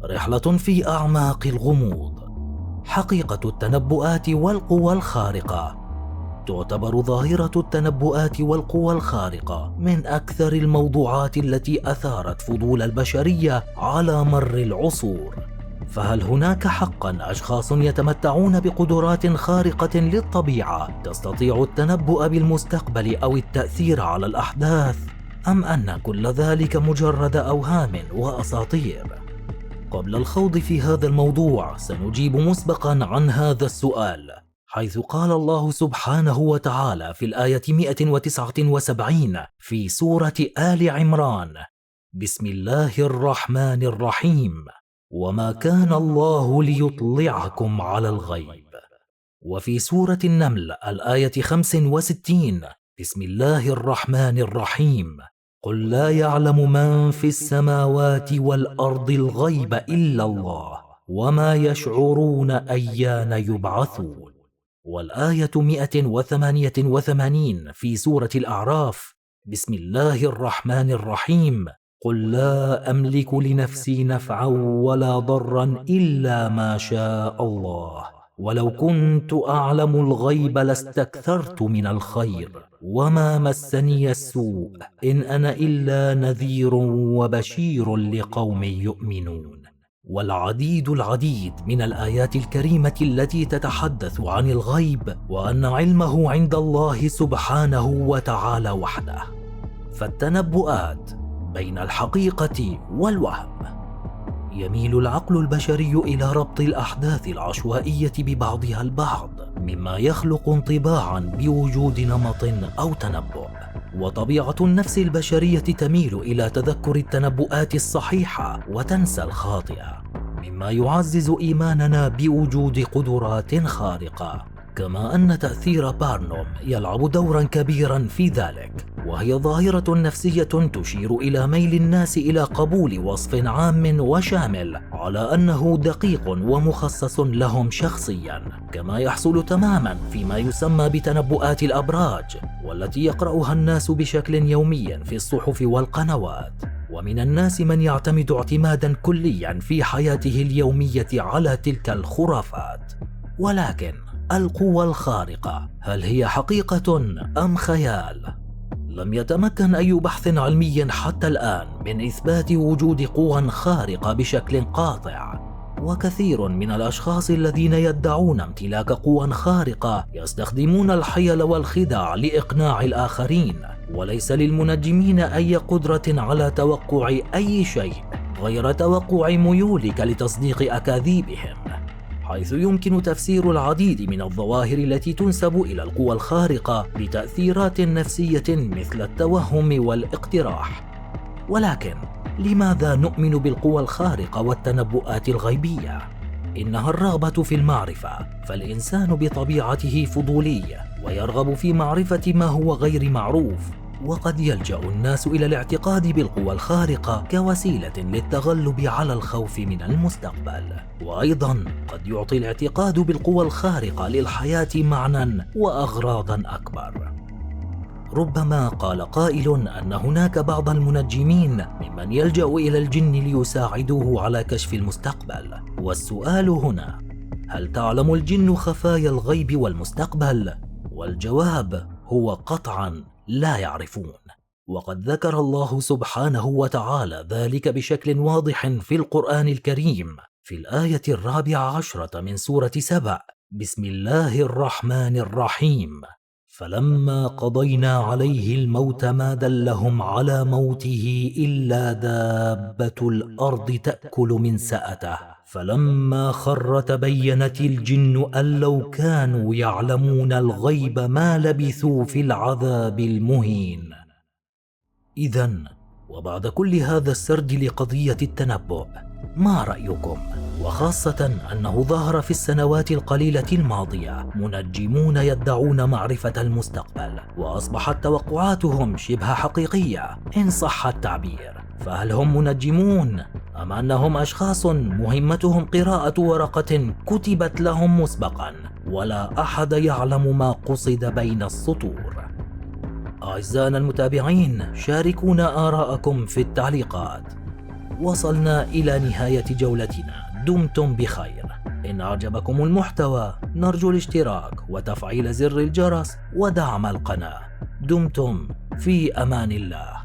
رحلة في أعماق الغموض. حقيقة التنبؤات والقوى الخارقة. تعتبر ظاهرة التنبؤات والقوى الخارقة من أكثر الموضوعات التي أثارت فضول البشرية على مر العصور. فهل هناك حقاً أشخاص يتمتعون بقدرات خارقة للطبيعة تستطيع التنبؤ بالمستقبل أو التأثير على الأحداث؟ أم أن كل ذلك مجرد أوهام وأساطير؟ قبل الخوض في هذا الموضوع سنجيب مسبقاً عن هذا السؤال، حيث قال الله سبحانه وتعالى في الآية 179 في سورة آل عمران: بسم الله الرحمن الرحيم: وما كان الله ليطلعكم على الغيب. وفي سورة النمل الآية 65: بسم الله الرحمن الرحيم: قل لا يعلم من في السماوات والأرض الغيب إلا الله وما يشعرون أيان يبعثون. والآية 188 في سورة الأعراف: بسم الله الرحمن الرحيم: قل لا أملك لنفسي نفعا ولا ضرا إلا ما شاء الله ولو كنت أعلم الغيب لاستكثرت من الخير وما مسني السوء إن أنا إلا نذير وبشير لقوم يؤمنون. والعديد من الآيات الكريمة التي تتحدث عن الغيب وأن علمه عند الله سبحانه وتعالى وحده. فالتنبؤات بين الحقيقة والوهم. يميل العقل البشري إلى ربط الأحداث العشوائية ببعضها البعض، مما يخلق انطباعا بوجود نمط أو تنبؤ. وطبيعة النفس البشرية تميل إلى تذكر التنبؤات الصحيحة وتنسى الخاطئة، مما يعزز إيماننا بوجود قدرات خارقة. كما أن تأثير بارنوم يلعب دورا كبيرا في ذلك، وهي ظاهرة نفسية تشير إلى ميل الناس إلى قبول وصف عام وشامل على أنه دقيق ومخصص لهم شخصيا، كما يحصل تماما فيما يسمى بتنبؤات الأبراج، والتي يقرأها الناس بشكل يومي في الصحف والقنوات. ومن الناس من يعتمد اعتمادا كليا في حياته اليومية على تلك الخرافات. ولكن القوى الخارقة هل هي حقيقة أم خيال؟ لم يتمكن أي بحث علمي حتى الآن من إثبات وجود قوى خارقة بشكل قاطع، وكثير من الأشخاص الذين يدعون امتلاك قوى خارقة يستخدمون الحيل والخداع لإقناع الآخرين، وليس للمنجمين أي قدرة على توقع أي شيء غير توقع ميولك لتصديق أكاذيبهم، حيث يمكن تفسير العديد من الظواهر التي تنسب إلى القوى الخارقة بتأثيرات نفسية مثل التوهم والاقتراح. ولكن لماذا نؤمن بالقوى الخارقة والتنبؤات الغيبية؟ إنها الرغبة في المعرفة، فالإنسان بطبيعته فضولي ويرغب في معرفة ما هو غير معروف، وقد يلجأ الناس إلى الاعتقاد بالقوى الخارقة كوسيلة للتغلب على الخوف من المستقبل. وأيضا قد يعطي الاعتقاد بالقوى الخارقة للحياة معنى وأغراضا أكبر. ربما قال قائل أن هناك بعض المنجمين ممن يلجأ إلى الجن ليساعدوه على كشف المستقبل، والسؤال هنا: هل تعلم الجن خفايا الغيب والمستقبل؟ والجواب هو قطعا لا يعرفون. وقد ذكر الله سبحانه وتعالى ذلك بشكل واضح في القرآن الكريم في الآية 14 من سورة سبأ: بسم الله الرحمن الرحيم: فلما قضينا عليه الموت ما دلهم على موته إلا دابة الأرض تأكل من سأته فلما خر تبينت الجن أن لو كانوا يعلمون الغيب ما لبثوا في العذاب المهين. إذن وبعد كل هذا السرد لقضية التنبؤ، ما رأيكم؟ وخاصة أنه ظهر في السنوات القليلة الماضية منجمون يدعون معرفة المستقبل، وأصبحت توقعاتهم شبه حقيقية إن صح التعبير. فهل هم منجمون أم أنهم أشخاص مهمتهم قراءة ورقة كتبت لهم مسبقا ولا أحد يعلم ما قصد بين السطور؟ أعزائنا المتابعين، شاركونا آراءكم في التعليقات. وصلنا إلى نهاية جولتنا. دمتم بخير. إن أعجبكم المحتوى نرجو الاشتراك وتفعيل زر الجرس ودعم القناة. دمتم في أمان الله.